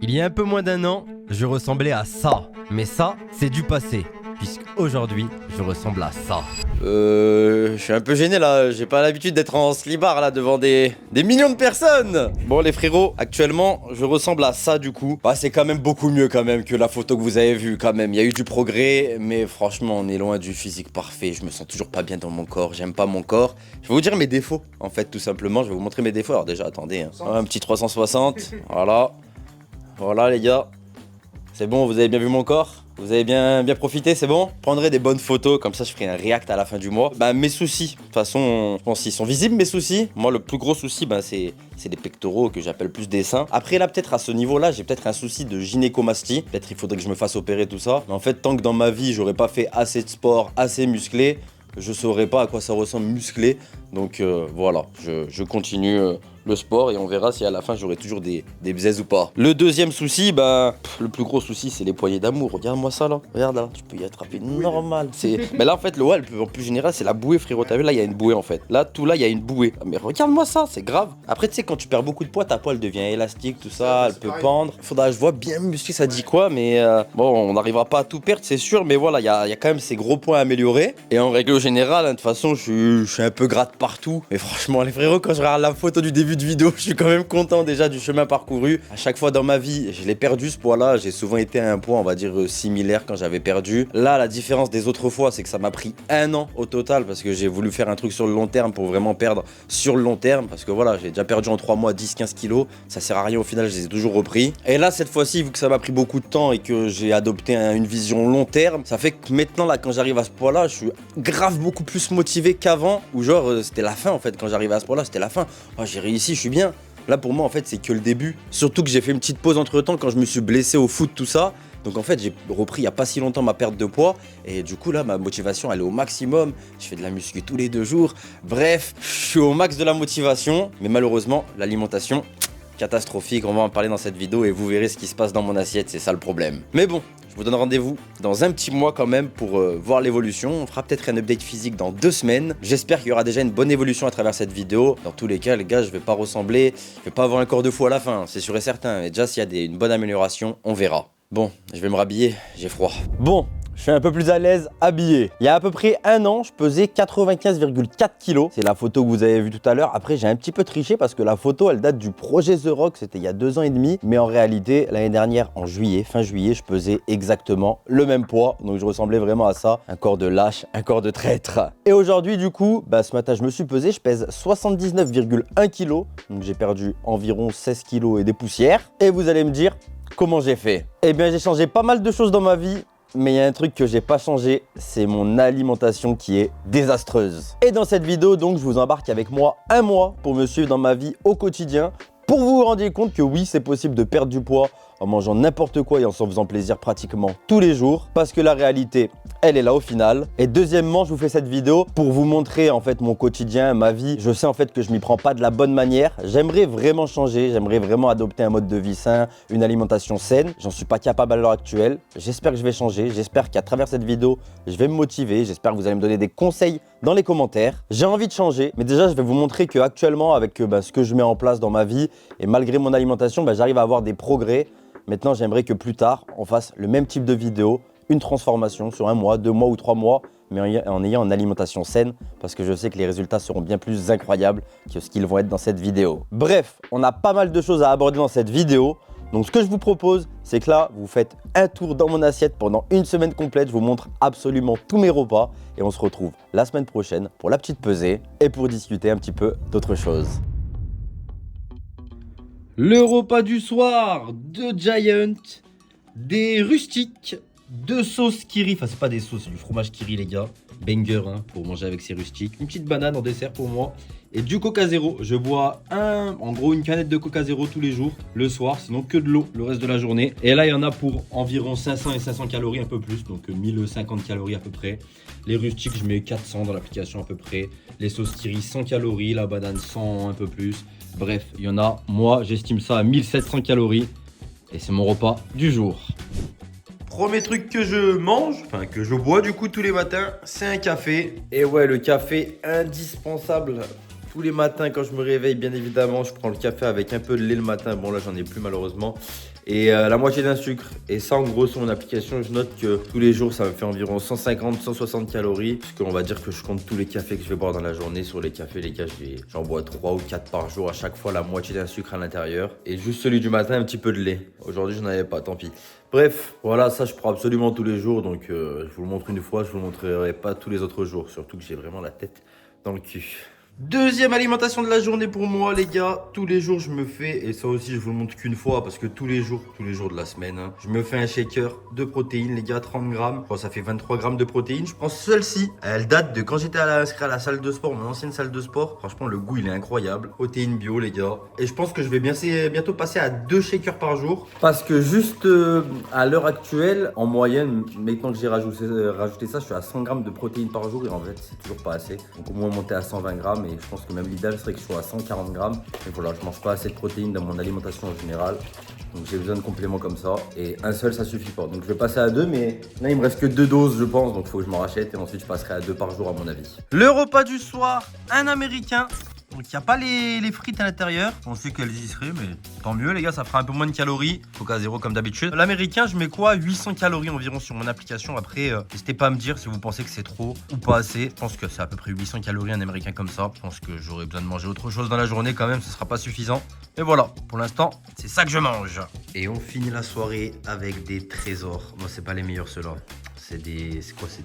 Il y a un peu moins d'un an, je ressemblais à ça. Mais ça, c'est du passé. Puisqu'aujourd'hui, je ressemble à ça. Je suis un peu gêné là, j'ai pas l'habitude d'être en slibard là devant des millions de personnes. Bon les frérots, actuellement je ressemble à ça du coup. Bah c'est quand même beaucoup mieux quand même que la photo que vous avez vue quand même. Il y a eu du progrès, mais franchement on est loin du physique parfait. Je me sens toujours pas bien dans mon corps, j'aime pas mon corps. Je vais vous dire mes défauts en fait tout simplement, je vais vous montrer mes défauts. Alors déjà attendez, hein. Un petit 360, voilà. Voilà les gars. C'est bon, vous avez bien vu mon corps? Vous avez bien profité, c'est bon? Je prendrai des bonnes photos, comme ça je ferai un react à la fin du mois. Bah mes soucis, de toute façon, je pense qu'ils sont visibles mes soucis. Moi le plus gros souci, bah, c'est les pectoraux que j'appelle plus des seins. Après là peut-être à ce niveau-là, j'ai peut-être un souci de gynécomastie. Peut-être il faudrait que je me fasse opérer tout ça. Mais en fait tant que dans ma vie j'aurais pas fait assez de sport, assez musclé, je saurais pas à quoi ça ressemble musclé. Donc voilà, je continue le sport et on verra si à la fin j'aurai toujours des bzaises ou pas. Le deuxième souci, bah, le plus gros souci c'est les poignées d'amour. Regarde-moi ça là, regarde là, tu peux y attraper normal. Mais là en fait le ouais, en plus général c'est la bouée frérot, t'as vu là il y a une bouée en fait. Là tout là il y a une bouée. Mais regarde-moi ça, c'est grave. Après tu sais quand tu perds beaucoup de poids, ta poêle devient élastique, tout ça, elle peut pendre. Faudra je vois bien muscler ça dit quoi, mais bon on n'arrivera pas à tout perdre c'est sûr, mais voilà il y a quand même ces gros points à améliorer. Et en règle générale, hein, de toute façon je suis un peu gratte partout. Mais franchement les frérots quand je regarde la photo du début de vidéo, je suis quand même content déjà du chemin parcouru. À chaque fois dans ma vie, je l'ai perdu ce poids-là. J'ai souvent été à un poids, on va dire, similaire quand j'avais perdu. Là, la différence des autres fois, c'est que ça m'a pris 1 an au total parce que j'ai voulu faire un truc sur le long terme pour vraiment perdre sur le long terme. Parce que voilà, j'ai déjà perdu en 3 mois 10-15 kilos. Ça sert à rien au final, je les ai toujours repris. Et là, cette fois-ci, vu que ça m'a pris beaucoup de temps et que j'ai adopté une vision long terme, ça fait que maintenant, là, quand j'arrive à ce poids-là, je suis grave beaucoup plus motivé qu'avant. Ou genre, c'était la fin en fait. Quand j'arrivais à ce poids-là, c'était la fin. Oh, j'ai réussi, je suis bien. Là pour moi en fait c'est que le début. Surtout que j'ai fait une petite pause entre temps quand je me suis blessé au foot tout ça. Donc en fait j'ai repris il n'y a pas si longtemps ma perte de poids. Et du coup là ma motivation elle est au maximum. Je fais de la muscu tous les 2 jours. Bref, je suis au max de la motivation. Mais malheureusement l'alimentation catastrophique. On va en parler dans cette vidéo et vous verrez ce qui se passe dans mon assiette. C'est ça le problème. Mais bon. Je vous donne rendez-vous dans un petit mois quand même pour voir l'évolution. On fera peut-être un update physique dans 2 semaines. J'espère qu'il y aura déjà une bonne évolution à travers cette vidéo. Dans tous les cas, les gars, je vais pas ressembler. Je vais pas avoir un corps de fou à la fin, c'est sûr et certain. Et déjà, s'il y a une bonne amélioration, on verra. Bon, je vais me rhabiller, j'ai froid. Bon. Je suis un peu plus à l'aise habillé. Il y a à peu près 1 an, je pesais 95,4 kg. C'est la photo que vous avez vue tout à l'heure. Après, j'ai un petit peu triché parce que la photo, elle date du projet The Rock. C'était il y a 2 ans et demi. Mais en réalité, l'année dernière, en juillet, fin juillet, je pesais exactement le même poids. Donc, je ressemblais vraiment à ça. Un corps de lâche, un corps de traître. Et aujourd'hui, du coup, ce matin, je me suis pesé. Je pèse 79,1 kg. Donc, j'ai perdu environ 16 kg et des poussières. Et vous allez me dire comment j'ai fait. Eh bien, j'ai changé pas mal de choses dans ma vie. Mais il y a un truc que j'ai pas changé, c'est mon alimentation qui est désastreuse. Et dans cette vidéo, donc, je vous embarque avec moi 1 mois pour me suivre dans ma vie au quotidien, pour vous vous rendiez compte que oui, c'est possible de perdre du poids en mangeant n'importe quoi et en s'en faisant plaisir pratiquement tous les jours, parce que la réalité, elle est là au final. Et deuxièmement, je vous fais cette vidéo pour vous montrer en fait mon quotidien, ma vie. Je sais en fait que je m'y prends pas de la bonne manière. J'aimerais vraiment changer, j'aimerais vraiment adopter un mode de vie sain, une alimentation saine. J'en suis pas capable à l'heure actuelle. J'espère que je vais changer, j'espère qu'à travers cette vidéo, je vais me motiver. J'espère que vous allez me donner des conseils dans les commentaires. J'ai envie de changer, mais déjà je vais vous montrer que actuellement avec ce que je mets en place dans ma vie et malgré mon alimentation, j'arrive à avoir des progrès. Maintenant, j'aimerais que plus tard, on fasse le même type de vidéo, une transformation sur 1 mois, 2 mois ou 3 mois, mais en ayant une alimentation saine, parce que je sais que les résultats seront bien plus incroyables que ce qu'ils vont être dans cette vidéo. Bref, on a pas mal de choses à aborder dans cette vidéo. Donc ce que je vous propose, c'est que là, vous faites un tour dans mon assiette pendant 1 semaine complète. Je vous montre absolument tous mes repas et on se retrouve la semaine prochaine pour la petite pesée et pour discuter un petit peu d'autres choses. Le repas du soir de Giant, des rustiques, 2 sauces Kiri, enfin c'est pas des sauces, c'est du fromage Kiri les gars, banger hein, pour manger avec ces rustiques, une petite banane en dessert pour moi et du Coca Zéro. Je bois en gros une canette de Coca Zéro tous les jours, le soir, sinon que de l'eau le reste de la journée. Et là il y en a pour environ 500 et 500 calories, un peu plus, donc 1050 calories à peu près. Les rustiques je mets 400 dans l'application à peu près, les sauces Kiri 100 calories, la banane 100 un peu plus. Bref, il y en a, moi j'estime ça à 1700 calories et c'est mon repas du jour. Premier truc que je mange, enfin que je bois du coup tous les matins, c'est un café. Et ouais, le café indispensable tous les matins quand je me réveille, bien évidemment. Je prends le café avec un peu de lait le matin, bon là j'en ai plus malheureusement. et la moitié d'un sucre. Et ça, en gros, sur mon application, je note que tous les jours, ça me fait environ 150-160 calories. Puisqu'on va dire que je compte tous les cafés que je vais boire dans la journée. Sur les cafés, les gars, j'en bois 3 ou 4 par jour. À chaque fois, la moitié d'un sucre à l'intérieur. Et juste celui du matin, un petit peu de lait. Aujourd'hui, je n'en avais pas, tant pis. Bref, voilà, ça je prends absolument tous les jours. Donc, je vous le montre une fois, je vous le montrerai pas tous les autres jours. Surtout que j'ai vraiment la tête dans le cul. Deuxième alimentation de la journée pour moi, les gars. Tous les jours, je me fais, et ça aussi, je vous le montre qu'une fois, parce que tous les jours de la semaine, hein, je me fais un shaker de protéines, les gars, 30 grammes. Je crois que ça fait 23 grammes de protéines. Je pense celle-ci, elle date de quand j'étais inscrit à la salle de sport, mon ancienne salle de sport. Franchement, le goût, il est incroyable. Protéines bio, les gars. Et je pense que je vais bientôt passer à 2 shakers par jour. Parce que juste à l'heure actuelle, en moyenne, maintenant que j'ai rajouté ça, je suis à 100 grammes de protéines par jour, et en fait, c'est toujours pas assez. Donc au moins monter à 120 grammes. Et je pense que même l'idéal serait que je sois à 140 grammes. Mais voilà, je mange pas assez de protéines dans mon alimentation en général. Donc j'ai besoin de compléments comme ça. Et un seul, ça suffit pas. Donc je vais passer à 2, mais là, il me reste que 2 doses, je pense. Donc il faut que je m'en rachète. Et ensuite, je passerai à 2 par jour, à mon avis. Le repas du soir, un américain. Donc il n'y a pas les frites à l'intérieur. On sait qu'elles y seraient, mais tant mieux les gars, ça fera un peu moins de calories. Coca zéro comme d'habitude. L'américain, je mets quoi? 800 calories environ sur mon application. Après, n'hésitez pas à me dire si vous pensez que c'est trop ou pas assez. Je pense que c'est à peu près 800 calories un américain comme ça. Je pense que j'aurais besoin de manger autre chose dans la journée quand même, ce sera pas suffisant. Mais voilà, pour l'instant, c'est ça que je mange. Et on finit la soirée avec des trésors. Moi, c'est pas les meilleurs ceux-là. C'est des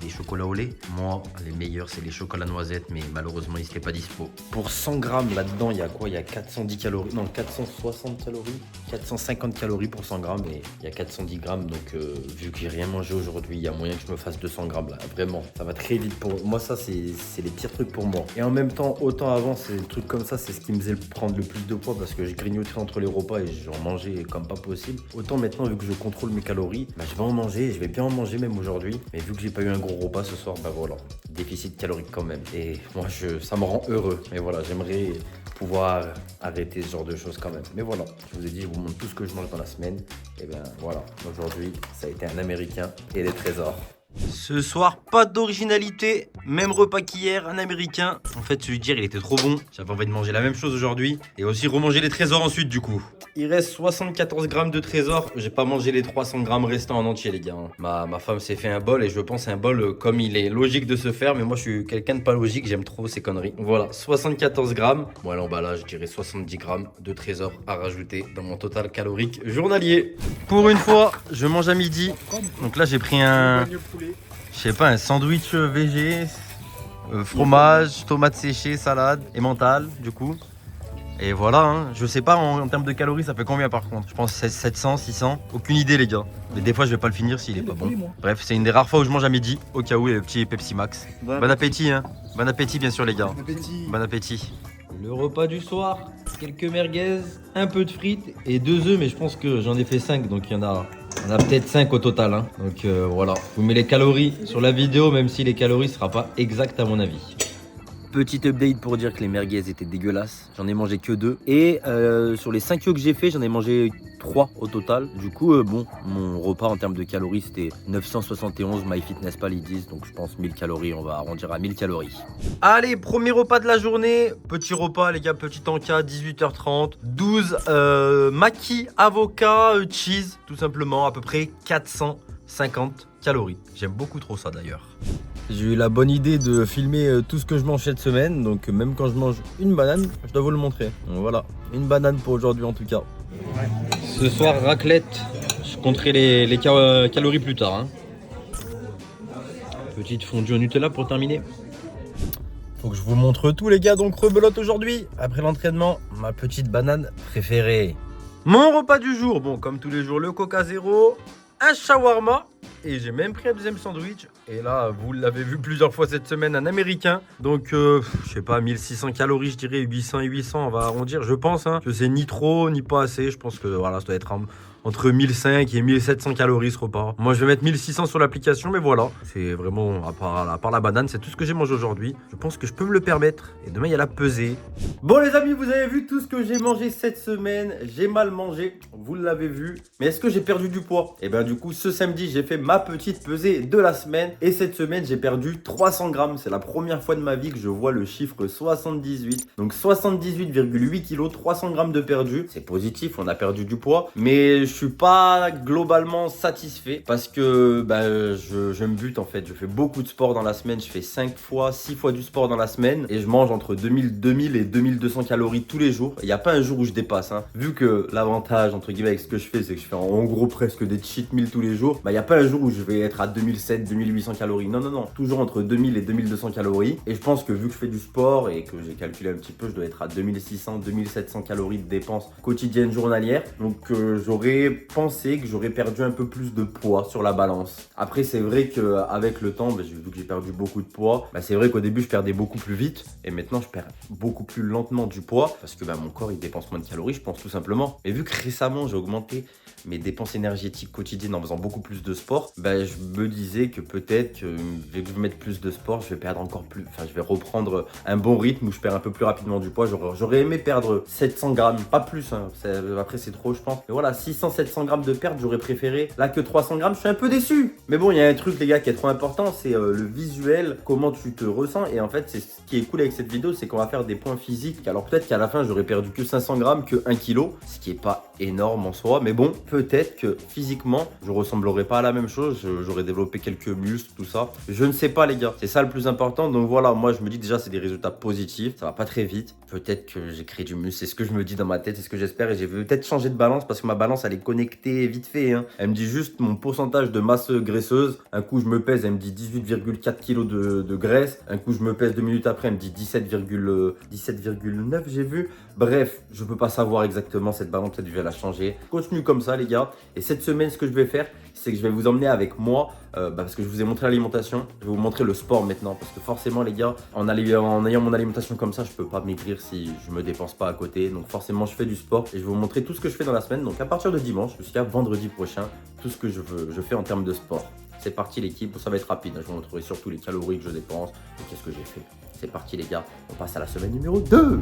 chocolats au lait. Moi, les meilleurs, c'est les chocolats noisettes, mais malheureusement, ils n'étaient pas dispo. Pour 100 grammes, là-dedans, il y a quoi? Il y a 410 calories. Non, 460 calories. 450 calories pour 100 grammes, et il y a 410 grammes. Donc, vu que j'ai rien mangé aujourd'hui, il y a moyen que je me fasse 200 grammes là. Vraiment, ça va très vite pour moi. Ça, c'est les pires trucs pour moi. Et en même temps, autant avant, ces trucs comme ça, c'est ce qui me faisait prendre le plus de poids, parce que je grignotais entre les repas et j'en mangeais comme pas possible. Autant maintenant, vu que je contrôle mes calories, bah, je vais en manger. Je vais bien en manger même aujourd'hui. Mais vu que j'ai pas eu un gros repas ce soir, bah voilà, déficit calorique quand même. Et moi, ça me rend heureux. Mais voilà, j'aimerais pouvoir arrêter ce genre de choses quand même. Mais voilà, je vous ai dit, je vous montre tout ce que je mange dans la semaine. Et ben voilà, aujourd'hui, ça a été un américain et des trésors. Ce soir, pas d'originalité, même repas qu'hier, un américain. En fait, celui d'hier, il était trop bon. J'avais envie de manger la même chose aujourd'hui. Et aussi remanger les trésors ensuite, du coup. Il reste 74 grammes de trésors. J'ai pas mangé les 300 grammes restants en entier, les gars. Ma femme s'est fait un bol, et je pense un bol comme il est logique de se faire. Mais moi, je suis quelqu'un de pas logique, j'aime trop ces conneries. Voilà, 74 grammes. Bon, à l'emballage, je dirais 70 grammes de trésors à rajouter dans mon total calorique journalier. Pour une fois, je mange à midi. Donc là, j'ai pris je sais pas, un sandwich végé, fromage, tomates séchées, salade et mental, du coup. Et voilà, hein. Je sais pas en termes de calories, ça fait combien par contre? Je pense 700, 600, aucune idée les gars. Mais des fois, je vais pas le finir s'il est pas bon. Bref, c'est une des rares fois où je mange à midi, au cas où, et le petit Pepsi Max. Bon appétit, hein. Bon appétit, bien sûr, les gars. Bon appétit. Bon appétit. Le repas du soir, quelques merguez, un peu de frites et 2 œufs, mais je pense que j'en ai fait 5, donc il y en a peut-être 5 au total. Hein. Donc voilà, je vous mets les calories sur la vidéo, même si les calories ne seront pas exactes à mon avis. Petite update pour dire que les merguez étaient dégueulasses. J'en ai mangé que 2. Et sur les 5 œufs que j'ai fait, j'en ai mangé 3 au total. Du coup, bon, mon repas en termes de calories, c'était 971 MyFitnessPal, ils disent. Donc je pense 1000 calories, on va arrondir à 1000 calories. Allez, premier repas de la journée. Petit repas, les gars, petit encas, 18h30. 12 maquis, avocat, cheese, tout simplement, à peu près 450 calories. J'aime beaucoup trop ça d'ailleurs. J'ai eu la bonne idée de filmer tout ce que je mange cette semaine, donc même quand je mange une banane, je dois vous le montrer. Donc voilà, une banane pour aujourd'hui en tout cas. Ouais. Ce soir, raclette, je compterai les calories plus tard. Hein. Petite fondue au Nutella pour terminer. Faut que je vous montre tout les gars, donc rebelote aujourd'hui. Après l'entraînement, ma petite banane préférée. Mon repas du jour, bon comme tous les jours, le Coca zéro, un shawarma. Et j'ai même pris un deuxième sandwich. Et là, vous l'avez vu plusieurs fois cette semaine, un américain. Donc, je sais pas, 1600 calories, je dirais 800 et 800, on va arrondir, je pense. Hein. Je sais ni trop, ni pas assez. Je pense que voilà, ça doit être entre 1500 et 1700 calories ce repas. Moi, je vais mettre 1600 sur l'application, mais voilà. C'est vraiment, à part la banane, c'est tout ce que j'ai mangé aujourd'hui. Je pense que je peux me le permettre. Et demain, il y a la pesée. Bon, les amis, vous avez vu tout ce que j'ai mangé cette semaine. J'ai mal mangé, vous l'avez vu. Mais est-ce que j'ai perdu du poids? Et bien, du coup, ce samedi, j'ai fait ma ma petite pesée de la semaine. Et cette semaine, j'ai perdu 300 grammes. C'est la première fois de ma vie que je vois le chiffre 78. Donc 78,8 kilos, 300 grammes de perdu. C'est positif, on a perdu du poids. Mais je suis pas globalement satisfait parce que je me bute en fait. Je fais beaucoup de sport dans la semaine. Je fais 6 fois du sport dans la semaine. Et je mange entre 2000 et 2200 calories tous les jours. Il n'y a pas un jour où je dépasse. Vu que l'avantage entre guillemets avec ce que je fais, c'est que je fais en gros presque des cheat meals tous les jours. Il n'y a pas un jour où je vais être à 2007, 2800 calories. Non. Toujours entre 2000 et 2200 calories. Et je pense que vu que je fais du sport et que j'ai calculé un petit peu, je dois être à 2600, 2700 calories de dépenses quotidiennes journalières. Donc j'aurais pensé que j'aurais perdu un peu plus de poids sur la balance. Après, c'est vrai qu'avec le temps, vu que j'ai perdu beaucoup de poids, c'est vrai qu'au début, je perdais beaucoup plus vite. Et maintenant, je perds beaucoup plus lentement du poids parce que mon corps, il dépense moins de calories, je pense tout simplement. Et vu que récemment, j'ai augmenté mes dépenses énergétiques quotidiennes en faisant beaucoup plus de sport, je me disais que peut-être que vu que je vais mettre plus de sport, je vais perdre encore plus, je vais reprendre un bon rythme où je perds un peu plus rapidement du poids. J'aurais aimé perdre 700 grammes, pas plus, après c'est trop je pense. Mais voilà, 600-700 grammes de perte, j'aurais préféré. Là que 300 grammes, je suis un peu déçu. Mais bon, il y a un truc les gars qui est trop important, c'est le visuel, comment tu te ressens. Et en fait, c'est ce qui est cool avec cette vidéo, c'est qu'on va faire des points physiques. Alors peut-être qu'à la fin, j'aurais perdu que 500 grammes, que 1 kg, ce qui est pas énorme en soi. Mais bon, peut-être que physiquement, je ressemblerai pas à la même chose. J'aurais développé quelques muscles, tout ça. Je ne sais pas les gars, c'est ça le plus important. Donc voilà, moi je me dis déjà c'est des résultats positifs. Ça va pas très vite. Peut-être que j'ai créé du muscle, c'est ce que je me dis dans ma tête, c'est ce que j'espère. Et j'ai peut-être changer de balance parce que ma balance elle est connectée vite fait. Elle me dit juste mon pourcentage de masse graisseuse. Un coup je me pèse, elle me dit 18,4 kg de graisse. Un coup je me pèse 2 minutes après, elle me dit 17,9 j'ai vu. Bref, je peux pas savoir exactement cette balance, peut-être je vais la changer. Continue comme ça les gars. Et cette semaine ce que je vais faire, c'est que je vais vous emmener avec moi parce que je vous ai montré l'alimentation. Je vais vous montrer le sport maintenant parce que forcément les gars, en ayant mon alimentation comme ça, je peux pas maigrir si je me dépense pas à côté. Donc forcément je fais du sport et je vais vous montrer tout ce que je fais dans la semaine. Donc à partir de dimanche jusqu'à vendredi prochain, tout ce que je fais en termes de sport. C'est parti l'équipe, ça va être rapide. Je vous montrerai surtout les calories que je dépense et qu'est-ce que j'ai fait. C'est parti les gars, on passe à la semaine numéro 2.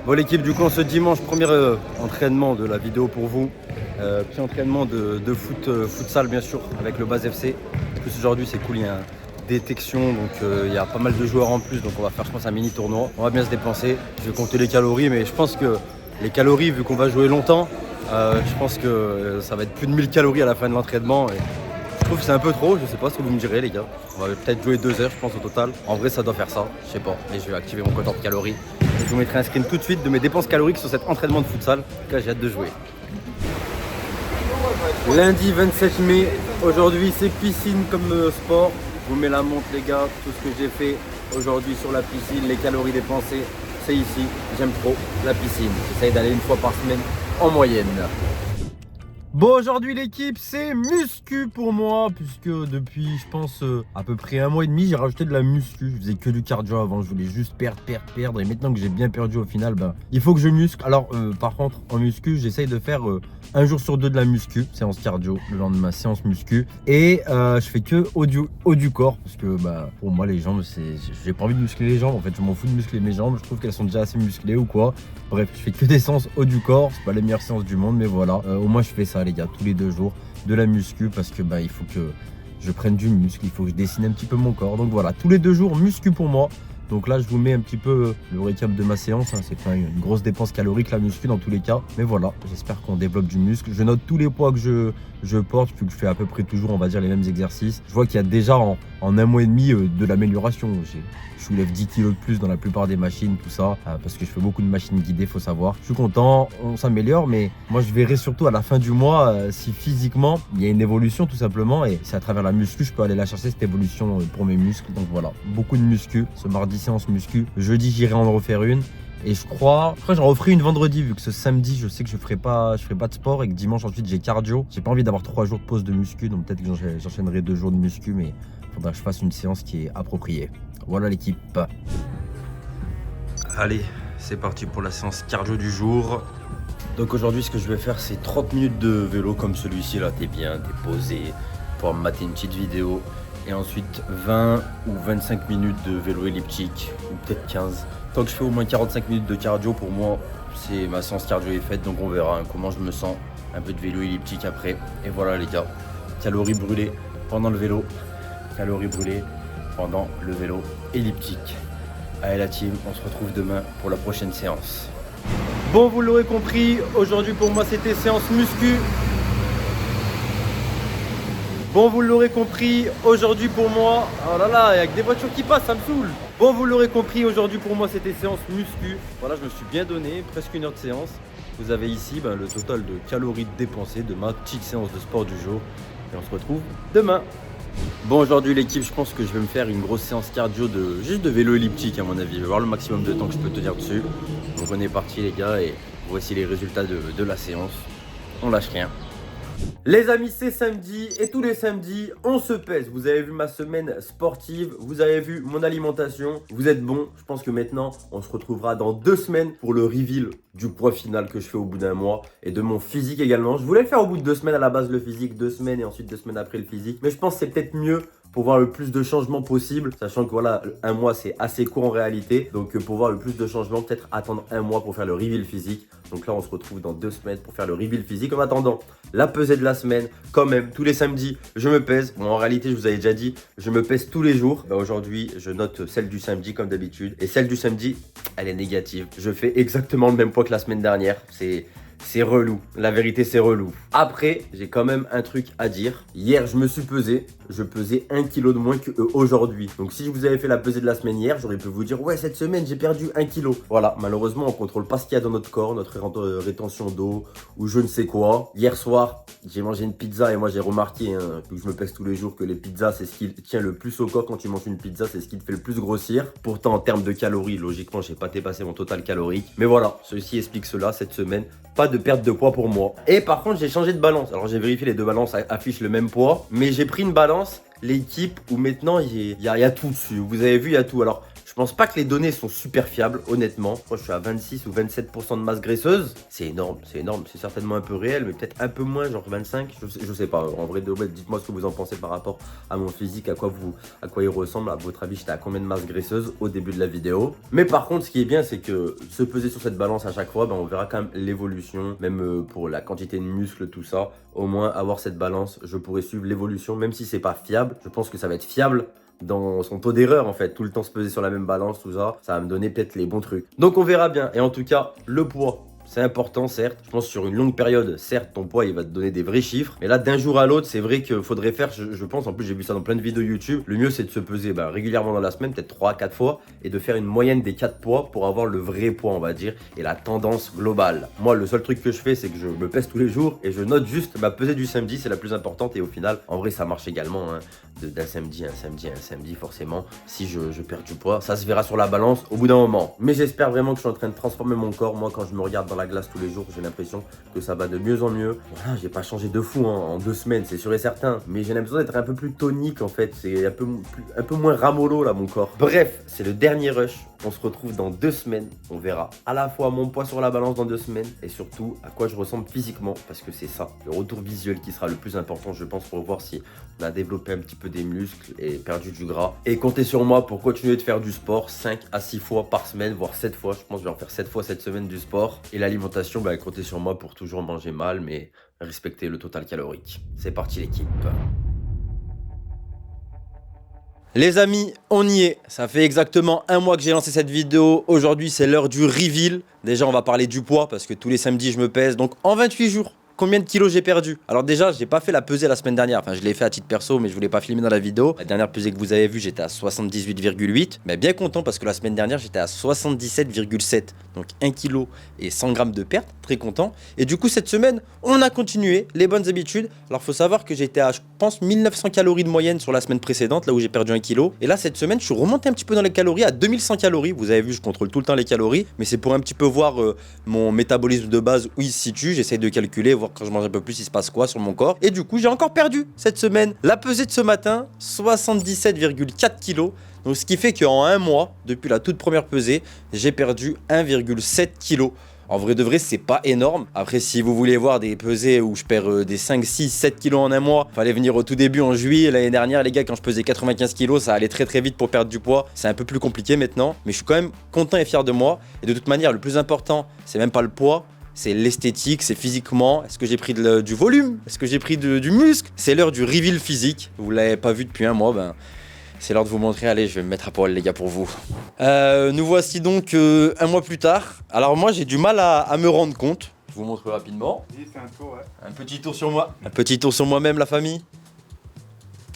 Bon l'équipe, du coup ce dimanche, premier entraînement de la vidéo pour vous. Petit entraînement de futsal bien sûr avec le Base FC. En plus aujourd'hui c'est cool, il y a une détection, donc il y a pas mal de joueurs en plus, donc on va faire je pense un mini tournoi. On va bien se dépenser, je vais compter les calories, mais je pense que les calories vu qu'on va jouer longtemps, je pense que ça va être plus de 1000 calories à la fin de l'entraînement. Je trouve que c'est un peu trop, je sais pas ce que vous me direz les gars. On va peut-être jouer 2 heures je pense au total. En vrai ça doit faire ça, je sais pas. Et je vais activer mon compteur de calories. Et je vous mettrai un screen tout de suite de mes dépenses caloriques sur cet entraînement de futsal. En tout cas j'ai hâte de jouer. Lundi 27 mai, aujourd'hui c'est piscine comme sport. Je vous mets la montre les gars, tout ce que j'ai fait aujourd'hui sur la piscine, les calories dépensées, c'est ici. J'aime trop la piscine, j'essaye d'aller 1 fois par semaine en moyenne. Bon aujourd'hui l'équipe c'est muscu pour moi puisque depuis je pense à peu près 1 mois et demi j'ai rajouté de la muscu. Je faisais que du cardio avant, je voulais juste perdre et maintenant que j'ai bien perdu au final il faut que je muscle. Alors par contre en muscu j'essaye de faire 1 jour sur 2 de la muscu, séance cardio, le lendemain séance muscu et je fais que haut du corps parce que pour moi les jambes j'ai pas envie de muscler les jambes en fait, je m'en fous de muscler mes jambes, je trouve qu'elles sont déjà assez musclées ou quoi. Bref, je fais que des séances haut du corps, c'est pas les meilleures séances du monde mais voilà, au moins je fais ça les gars, tous les 2 jours de la muscu parce que il faut que je prenne du muscle, il faut que je dessine un petit peu mon corps. Donc voilà, tous les 2 jours muscu pour moi. Donc là je vous mets un petit peu le récap de ma séance, c'est pas une grosse dépense calorique la muscu dans tous les cas. Mais voilà, j'espère qu'on développe du muscle. Je note tous les poids que je porte, vu que je fais à peu près toujours on va dire les mêmes exercices. Je vois qu'il y a déjà en 1 mois et demi de l'amélioration. Je soulève 10 kg de plus dans la plupart des machines, tout ça, parce que je fais beaucoup de machines guidées, faut savoir. Je suis content, on s'améliore, mais moi je verrai surtout à la fin du mois si physiquement il y a une évolution tout simplement, et c'est à travers la muscu je peux aller la chercher cette évolution pour mes muscles. Donc voilà, beaucoup de muscu, ce mardi séance muscu, jeudi j'irai en refaire une. Et je crois j'en referai une vendredi vu que ce samedi je sais que je ferai pas de sport et que dimanche ensuite j'ai cardio. J'ai pas envie d'avoir 3 jours de pause de muscu, donc peut-être que j'enchaînerai 2 jours de muscu, mais faudra que je fasse une séance qui est appropriée. Voilà l'équipe. Allez, c'est parti pour la séance cardio du jour. Donc aujourd'hui ce que je vais faire c'est 30 minutes de vélo comme celui-ci là, t'es bien, t'es posé pour mater une petite vidéo. Et ensuite 20 ou 25 minutes de vélo elliptique, ou peut-être 15. Tant que je fais au moins 45 minutes de cardio, pour moi c'est ma séance cardio est faite, donc on verra hein, comment je me sens. Un peu de vélo elliptique après. Et voilà les gars, calories brûlées pendant le vélo, calories brûlées pendant le vélo elliptique. Allez la team, on se retrouve demain pour la prochaine séance. Bon, vous l'aurez compris, aujourd'hui pour moi c'était séance muscu. Bon, vous l'aurez compris, aujourd'hui pour moi... Oh là là, il y a que des voitures qui passent, ça me saoule. Bon, vous l'aurez compris, aujourd'hui pour moi c'était séance muscu. Voilà, je me suis bien donné, presque 1 heure de séance. Vous avez ici le total de calories dépensées de ma petite séance de sport du jour. Et on se retrouve demain. Bon, aujourd'hui l'équipe, je pense que je vais me faire une grosse séance cardio juste de vélo elliptique à mon avis. Je vais voir le maximum de temps que je peux tenir dessus. Donc on est parti les gars et voici les résultats de la séance. On lâche rien. Les amis, c'est samedi et tous les samedis, on se pèse. Vous avez vu ma semaine sportive, vous avez vu mon alimentation, vous êtes bons. Je pense que maintenant, on se retrouvera dans 2 semaines pour le reveal du poids final que je fais au bout d'un mois et de mon physique également. Je voulais le faire au bout de 2 semaines à la base le physique, 2 semaines et ensuite 2 semaines après le physique. Mais je pense que c'est peut-être mieux pour voir le plus de changements possible, sachant que voilà, 1 mois c'est assez court en réalité. Donc pour voir le plus de changements, peut-être attendre 1 mois pour faire le reveal physique. Donc là on se retrouve dans 2 semaines pour faire le reveal physique. En attendant, la pesée de la semaine, quand même, tous les samedis, je me pèse. Bon, en réalité, je vous avais déjà dit, je me pèse tous les jours. Aujourd'hui, je note celle du samedi comme d'habitude. Et celle du samedi, elle est négative. Je fais exactement le même poids que la semaine dernière. C'est relou. La vérité, c'est relou. Après, j'ai quand même un truc à dire. Hier, je me suis pesé. Je pesais 1 kg de moins qu'aujourd'hui. Donc, si je vous avais fait la pesée de la semaine hier, j'aurais pu vous dire, ouais, cette semaine, j'ai perdu 1 kg. Voilà, malheureusement, on contrôle pas ce qu'il y a dans notre corps, notre rétention d'eau ou je ne sais quoi. Hier soir, j'ai mangé une pizza et moi, j'ai remarqué, que je me pèse tous les jours, que les pizzas, c'est ce qui tient le plus au corps. Quand tu manges une pizza, c'est ce qui te fait le plus grossir. Pourtant, en termes de calories, logiquement, j'ai pas dépassé mon total calorique. Mais voilà, ceci explique cela cette semaine. Pas de perte de poids pour moi. Et par contre, j'ai changé de balance. Alors, j'ai vérifié, les 2 balances affichent le même poids. Mais j'ai pris une balance, l'équipe, où maintenant, il y a tout dessus. Vous avez vu, il y a tout. Alors, je pense pas que les données sont super fiables, honnêtement. Moi, je suis à 26 ou 27% de masse graisseuse. C'est énorme, c'est énorme. C'est certainement un peu réel, mais peut-être un peu moins, genre 25. Je sais pas. En vrai, dites-moi ce que vous en pensez par rapport à mon physique, à quoi il ressemble. À votre avis, j'étais à combien de masse graisseuse au début de la vidéo. Mais par contre, ce qui est bien, c'est que se peser sur cette balance à chaque fois, on verra quand même l'évolution, même pour la quantité de muscles, tout ça. Au moins, avoir cette balance, je pourrais suivre l'évolution, même si c'est pas fiable. Je pense que ça va être fiable dans son taux d'erreur en fait, tout le temps se peser sur la même balance, tout ça, ça va me donner peut-être les bons trucs. Donc on verra bien, et en tout cas, le poids, c'est important certes, je pense sur une longue période, certes ton poids il va te donner des vrais chiffres, mais là d'un jour à l'autre, c'est vrai qu'il faudrait faire, je pense, en plus j'ai vu ça dans plein de vidéos YouTube, le mieux c'est de se peser régulièrement dans la semaine, peut-être 3-4 fois, et de faire une moyenne des 4 poids pour avoir le vrai poids on va dire, et la tendance globale. Moi le seul truc que je fais c'est que je me pèse tous les jours, et je note juste ma pesée du samedi, c'est la plus importante, et au final, en vrai ça marche également, d'un samedi à un samedi forcément, si je perds du poids, ça se verra sur la balance au bout d'un moment. Mais j'espère vraiment que je suis en train de transformer mon corps, moi quand je me regarde dans la glace tous les jours, j'ai l'impression que ça va de mieux en mieux. Voilà, j'ai pas changé de fou en 2 semaines, c'est sûr et certain, mais j'ai l'impression d'être un peu plus tonique en fait, c'est un peu moins ramollo là mon corps. Bref, c'est le dernier rush, on se retrouve dans 2 semaines, on verra à la fois mon poids sur la balance dans 2 semaines et surtout à quoi je ressemble physiquement, parce que c'est ça, le retour visuel qui sera le plus important je pense, pour voir si on a développé un petit peu des muscles et perdu du gras. Et comptez sur moi pour continuer de faire du sport 5 à 6 fois par semaine, voire 7 fois. Je pense que je vais en faire 7 fois cette semaine du sport. Et l'alimentation, comptez sur moi pour toujours manger mal, mais respecter le total calorique. C'est parti l'équipe. Les amis, on y est. Ça fait exactement 1 mois que j'ai lancé cette vidéo. Aujourd'hui, c'est l'heure du reveal. Déjà, on va parler du poids parce que tous les samedis, je me pèse. Donc, en 28 jours, combien de kilos j'ai perdu? Alors déjà, j'ai pas fait la pesée la semaine dernière. Enfin, je l'ai fait à titre perso, mais je voulais pas filmer dans la vidéo. La dernière pesée que vous avez vue, j'étais à 78,8. Mais bien content parce que la semaine dernière, j'étais à 77,7. Donc 1 kg et 100 grammes de perte. Très content. Et du coup, cette semaine, on a continué les bonnes habitudes. Alors, faut savoir que j'étais à, je pense, 1900 calories de moyenne sur la semaine précédente, là où j'ai perdu 1 kg. Et là, cette semaine, je suis remonté un petit peu dans les calories à 2100 calories. Vous avez vu, je contrôle tout le temps les calories. Mais c'est pour un petit peu voir mon métabolisme de base où il se situe. J'essaye de calculer, voir quand je mange un peu plus, il se passe quoi sur mon corps. Et du coup, j'ai encore perdu cette semaine. La pesée de ce matin, 77,4 kg. Donc, ce qui fait qu'en 1 mois, depuis la toute première pesée, j'ai perdu 1,7 kg. En vrai de vrai, c'est pas énorme. Après, si vous voulez voir des pesées où je perds des 5, 6, 7 kilos en un mois, fallait venir au tout début en juillet. L'année dernière, les gars, quand je pesais 95 kilos, ça allait très très vite pour perdre du poids. C'est un peu plus compliqué maintenant, mais je suis quand même content et fier de moi. Et de toute manière, le plus important, c'est même pas le poids. C'est l'esthétique, c'est physiquement. Est-ce que j'ai pris du volume? Est-ce que j'ai pris du muscle? C'est l'heure du reveal physique. Vous l'avez pas vu depuis un mois, ben c'est l'heure de vous montrer. Allez, je vais me mettre à poil les gars pour vous. Nous voici donc un mois plus tard. Alors moi j'ai du mal à me rendre compte. Je vous montre rapidement. Oui, fais un tour, ouais. Un petit tour sur moi. Un petit tour sur moi-même la famille.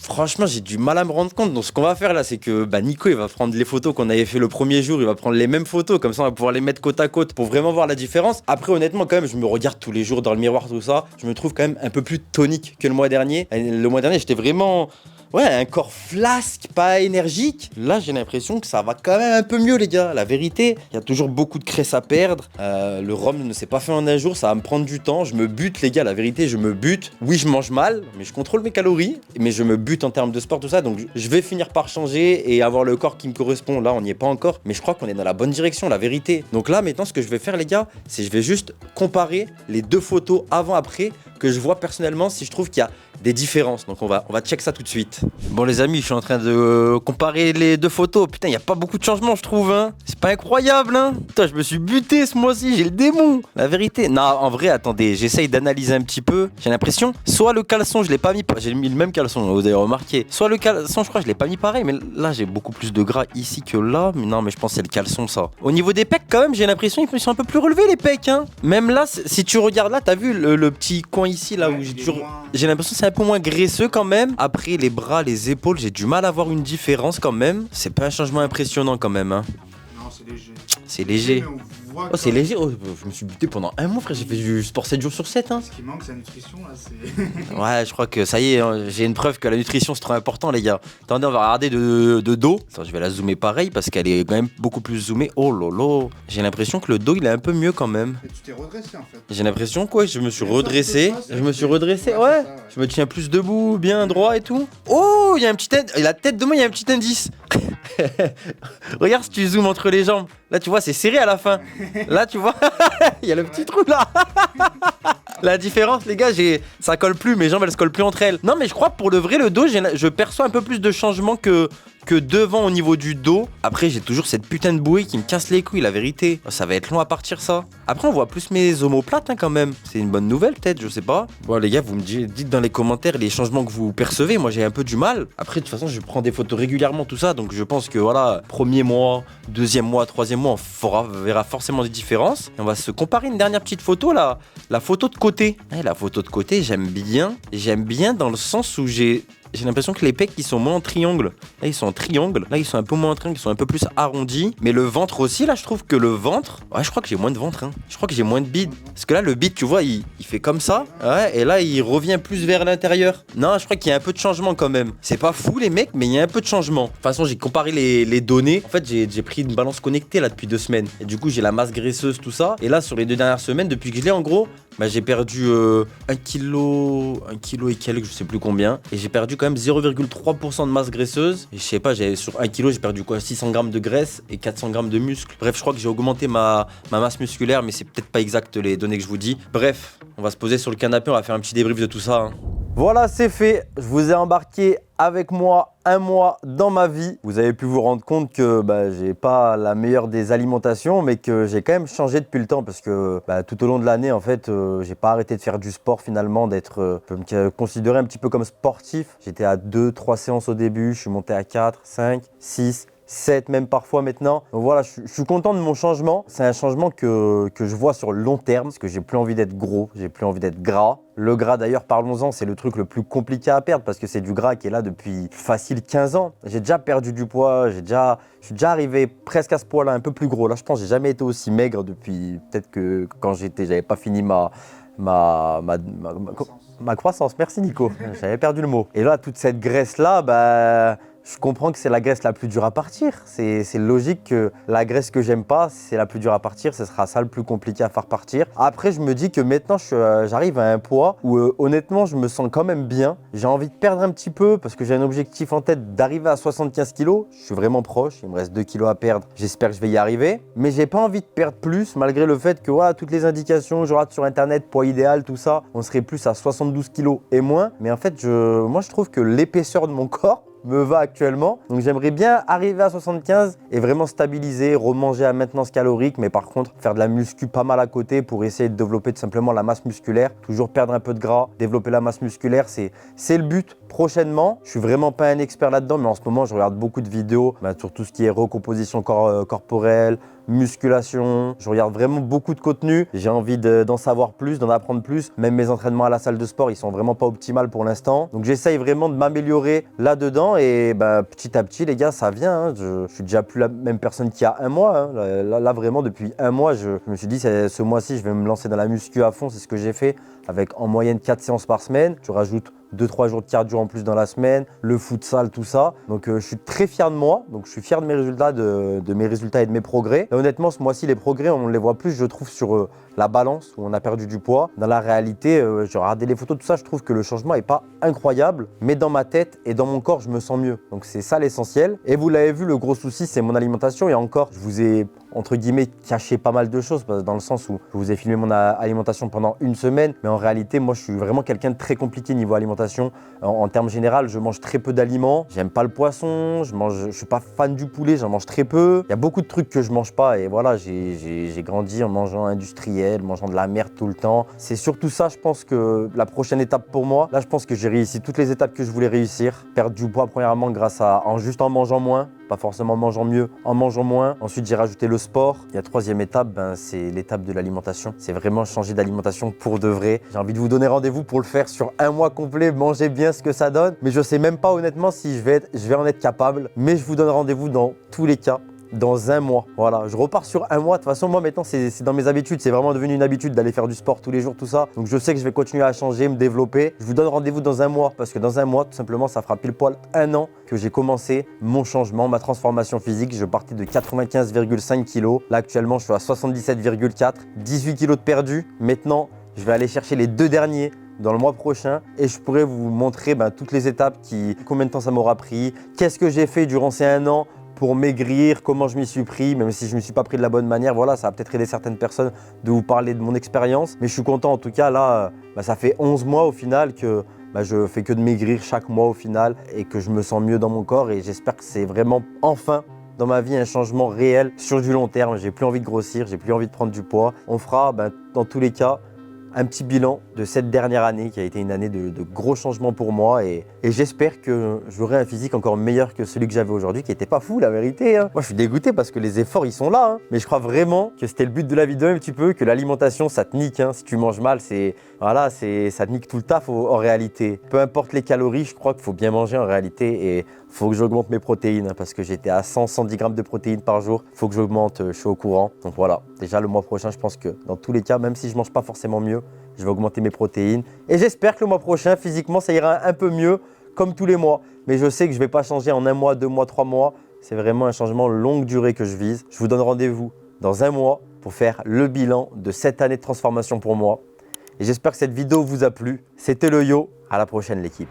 Franchement, j'ai du mal à me rendre compte. Donc, ce qu'on va faire là, c'est que Nico, il va prendre les photos qu'on avait fait le premier jour. Il va prendre les mêmes photos. Comme ça, on va pouvoir les mettre côte à côte pour vraiment voir la différence. Après, honnêtement, quand même, je me regarde tous les jours dans le miroir, tout ça. Je me trouve quand même un peu plus tonique que le mois dernier. Le mois dernier, j'étais vraiment... Ouais, un corps flasque, pas énergique. Là, j'ai l'impression que ça va quand même un peu mieux, les gars. La vérité, il y a toujours beaucoup de graisse à perdre. Le rhum ne s'est pas fait en un jour, ça va me prendre du temps. Je me bute, les gars, la vérité, je me bute. Oui, je mange mal, mais je contrôle mes calories. Mais je me bute en termes de sport, tout ça. Donc, je vais finir par changer et avoir le corps qui me correspond. Là, on n'y est pas encore, mais je crois qu'on est dans la bonne direction, la vérité. Donc là, maintenant, ce que je vais faire, les gars, c'est je vais juste comparer les deux photos avant-après que je vois personnellement si je trouve qu'il y a des différences. Donc on va check ça tout de suite. Bon les amis, je suis en train de comparer les deux photos. Putain, il n'y a pas beaucoup de changements je trouve, hein. C'est pas incroyable, hein. Putain, je me suis buté ce mois-ci, j'ai le démon. La vérité. Non, en vrai, attendez, j'essaye d'analyser un petit peu. J'ai l'impression, soit le caleçon, je l'ai pas mis, j'ai mis le même caleçon, vous avez remarqué. Soit le caleçon, je crois, je l'ai pas mis pareil, mais là j'ai beaucoup plus de gras ici que là. Mais non, mais je pense que c'est le caleçon ça. Au niveau des pecs, quand même, j'ai l'impression qu'ils sont un peu plus relevés les pecs, hein. Même là, si tu regardes là, t'as vu le petit coin ici là où j'ai l'impression que c'est un peu moins graisseux quand même. Après les bras, les épaules, j'ai du mal à voir une différence quand même. C'est pas un changement impressionnant quand même, hein. Non, c'est léger. C'est léger. Mais on voit Oh, c'est léger. Oh, je me suis buté pendant un mois, frère. J'ai fait du sport 7 jours sur 7, hein. Ce qui manque, c'est la nutrition, là, c'est... Ouais, je crois que ça y est, hein, j'ai une preuve que la nutrition c'est trop important, les gars. Attendez, on va regarder de dos. Attends, je vais la zoomer pareil parce qu'elle est quand même beaucoup plus zoomée. Oh lolo. J'ai l'impression que le dos il est un peu mieux quand même. Et tu t'es redressé, en fait. J'ai l'impression quoi, je me suis redressé. Ouais. Je me tiens plus debout, bien droit et tout. Oh, il y a un petit la tête de moi, il y a un petit indice. Regarde si tu zoomes entre les jambes. Là, tu vois, c'est serré à la fin. Là, tu vois, il y a le petit trou là. La différence, les gars, ça colle plus, mes jambes elles se collent plus entre elles. Non, mais je crois que pour le vrai, le dos, je perçois un peu plus de changement que devant au niveau du dos. Après, j'ai toujours cette putain de bouée qui me casse les couilles, la vérité. Ça va être long à partir, ça. Après, on voit plus mes omoplates, hein, quand même. C'est une bonne nouvelle, peut-être, je sais pas. Bon, les gars, vous me dites dans les commentaires les changements que vous percevez. Moi, j'ai un peu du mal. Après, de toute façon, je prends des photos régulièrement, tout ça. Donc, je pense que, voilà, premier mois, deuxième mois, troisième mois, on verra forcément des différences. Et on va se comparer une dernière petite photo, là. La photo de côté. La photo de côté, j'aime bien. J'aime bien dans le sens où j'ai l'impression que les pecs ils sont moins en triangle. Là ils sont en triangle. Là ils sont un peu moins en triangle, ils sont un peu plus arrondis. Mais le ventre aussi, là je trouve que le ventre... Ouais, je crois que j'ai moins de ventre, hein. Je crois que j'ai moins de bide. Parce que là le bide, tu vois, il fait comme ça. Ouais, et là il revient plus vers l'intérieur. Non, je crois qu'il y a un peu de changement quand même. C'est pas fou les mecs, mais il y a un peu de changement. De toute façon, j'ai comparé les données. En fait, j'ai pris une balance connectée là depuis 2 semaines. Et du coup, j'ai la masse graisseuse, tout ça. Et là, sur les 2 dernières semaines, depuis que je l'ai en gros, j'ai perdu 1 kilo et quelques, je sais plus combien. Et j'ai perdu quand même 0,3% de masse graisseuse. Et je sais pas, sur 1 kilo, j'ai perdu quoi, 600 grammes de graisse et 400 grammes de muscle. Bref, je crois que j'ai augmenté ma masse musculaire, mais c'est peut-être pas exact les données que je vous dis. Bref, on va se poser sur le canapé, on va faire un petit débrief de tout ça, hein. Voilà, c'est fait. Je vous ai embarqué avec moi un mois dans ma vie. Vous avez pu vous rendre compte que j'ai pas la meilleure des alimentations, mais que j'ai quand même changé depuis le temps parce que tout au long de l'année, en fait, j'ai pas arrêté de faire du sport finalement, d'être, je peux me considérer un petit peu comme sportif. J'étais à 2-3 séances au début, je suis monté à 4, 5, 6. 7 même parfois maintenant. Donc voilà, je suis content de mon changement. C'est un changement que je vois sur le long terme parce que j'ai plus envie d'être gros, j'ai plus envie d'être gras. Le gras d'ailleurs, parlons-en, c'est le truc le plus compliqué à perdre parce que c'est du gras qui est là depuis facile 15 ans. J'ai déjà perdu du poids, je suis déjà arrivé presque à ce poids-là, un peu plus gros. Là, je pense que j'ai jamais été aussi maigre depuis peut-être que quand j'avais pas fini ma croissance. Merci Nico, j'avais perdu le mot. Et là, toute cette graisse-là, je comprends que c'est la graisse la plus dure à partir. C'est logique que la graisse que j'aime pas, c'est la plus dure à partir. Ce sera ça le plus compliqué à faire partir. Après, je me dis que maintenant, j'arrive à un poids où honnêtement, je me sens quand même bien. J'ai envie de perdre un petit peu parce que j'ai un objectif en tête d'arriver à 75 kg. Je suis vraiment proche. Il me reste 2 kg à perdre. J'espère que je vais y arriver. Mais j'ai pas envie de perdre plus malgré le fait que toutes les indications, je rate sur internet, poids idéal, tout ça, on serait plus à 72 kg et moins. Mais en fait, moi, je trouve que l'épaisseur de mon corps me va actuellement. Donc j'aimerais bien arriver à 75 et vraiment stabiliser, remanger à maintenance calorique, mais par contre faire de la muscu pas mal à côté pour essayer de développer tout simplement la masse musculaire. Toujours perdre un peu de gras, développer la masse musculaire, c'est le but prochainement. Je suis vraiment pas un expert là-dedans, mais en ce moment je regarde beaucoup de vidéos sur tout ce qui est recomposition corporelle, musculation. Je regarde vraiment beaucoup de contenu. J'ai envie d'en savoir plus, d'en apprendre plus. Même mes entraînements à la salle de sport, ils sont vraiment pas optimales pour l'instant. Donc j'essaye vraiment de m'améliorer là-dedans et petit à petit, les gars, ça vient. Hein. Je suis déjà plus la même personne qu'il y a un mois. Hein. Là, vraiment, depuis un mois, je me suis dit, ce mois-ci, je vais me lancer dans la muscu à fond. C'est ce que j'ai fait avec en moyenne 4 séances par semaine. Je rajoute 2-3 jours de cardio en plus dans la semaine, le futsal, tout ça. Donc je suis très fier de moi, donc je suis fier de mes résultats, de mes résultats et de mes progrès. Et honnêtement, ce mois-ci, les progrès, on les voit plus, je trouve, sur la balance où on a perdu du poids. Dans la réalité, j'ai regardé les photos, tout ça, je trouve que le changement n'est pas incroyable, mais dans ma tête et dans mon corps, je me sens mieux. Donc c'est ça l'essentiel. Et vous l'avez vu, le gros souci, c'est mon alimentation. Et encore, je vous ai entre guillemets caché pas mal de choses dans le sens où je vous ai filmé mon alimentation pendant une semaine, mais en réalité moi je suis vraiment quelqu'un de très compliqué niveau alimentation. En termes général, je mange très peu d'aliments, j'aime pas le poisson, je suis pas fan du poulet, j'en mange très peu. Il y a beaucoup de trucs que je mange pas et voilà, j'ai grandi en mangeant industriel, mangeant de la merde tout le temps. C'est surtout ça, je pense que la prochaine étape pour moi, là je pense que j'ai réussi toutes les étapes que je voulais réussir. Perdre du poids premièrement grâce à juste en mangeant moins, pas forcément en mangeant mieux, en mangeant moins. Ensuite, j'ai rajouté le sport. Et la troisième étape, c'est l'étape de l'alimentation. C'est vraiment changer d'alimentation pour de vrai. J'ai envie de vous donner rendez-vous pour le faire sur un mois complet, manger bien ce que ça donne. Mais je sais même pas honnêtement si je vais en être capable. Mais je vous donne rendez-vous dans tous les cas. Dans un mois, voilà, je repars sur un mois. De toute façon, moi maintenant, c'est dans mes habitudes. C'est vraiment devenu une habitude d'aller faire du sport tous les jours, tout ça. Donc je sais que je vais continuer à changer, me développer. Je vous donne rendez-vous dans un mois parce que dans un mois, tout simplement, ça fera pile poil un an que j'ai commencé mon changement, ma transformation physique. Je partais de 95,5 kg. Là, actuellement, je suis à 77,4. 18 kg de perdu. Maintenant, je vais aller chercher les 2 derniers dans le mois prochain et je pourrai vous montrer toutes les étapes, combien de temps ça m'aura pris, qu'est-ce que j'ai fait durant ces un an pour maigrir, comment je m'y suis pris, même si je ne me suis pas pris de la bonne manière. Voilà, ça va peut-être aider certaines personnes de vous parler de mon expérience. Mais je suis content en tout cas, là, ça fait 11 mois au final que je fais que de maigrir chaque mois au final et que je me sens mieux dans mon corps et j'espère que c'est vraiment enfin dans ma vie un changement réel sur du long terme. J'ai plus envie de grossir, j'ai plus envie de prendre du poids. On fera dans tous les cas un petit bilan de cette dernière année qui a été une année de gros changements pour moi et j'espère que j'aurai un physique encore meilleur que celui que j'avais aujourd'hui qui n'était pas fou la vérité. Hein. Moi je suis dégoûté parce que les efforts ils sont là, hein. Mais je crois vraiment que c'était le but de la vidéo un petit peu, que l'alimentation ça te nique. Hein. Si tu manges mal, ça te nique tout le taf en réalité. Peu importe les calories, je crois qu'il faut bien manger en réalité et faut que j'augmente mes protéines parce que j'étais à 110 grammes de protéines par jour. Faut que j'augmente, je suis au courant. Donc voilà, déjà le mois prochain, je pense que dans tous les cas, même si je mange pas forcément mieux, je vais augmenter mes protéines. Et j'espère que le mois prochain, physiquement, ça ira un peu mieux comme tous les mois. Mais je sais que je vais pas changer en un mois, 2 mois, 3 mois. C'est vraiment un changement longue durée que je vise. Je vous donne rendez-vous dans un mois pour faire le bilan de cette année de transformation pour moi. Et j'espère que cette vidéo vous a plu. C'était le Yo. À la prochaine l'équipe.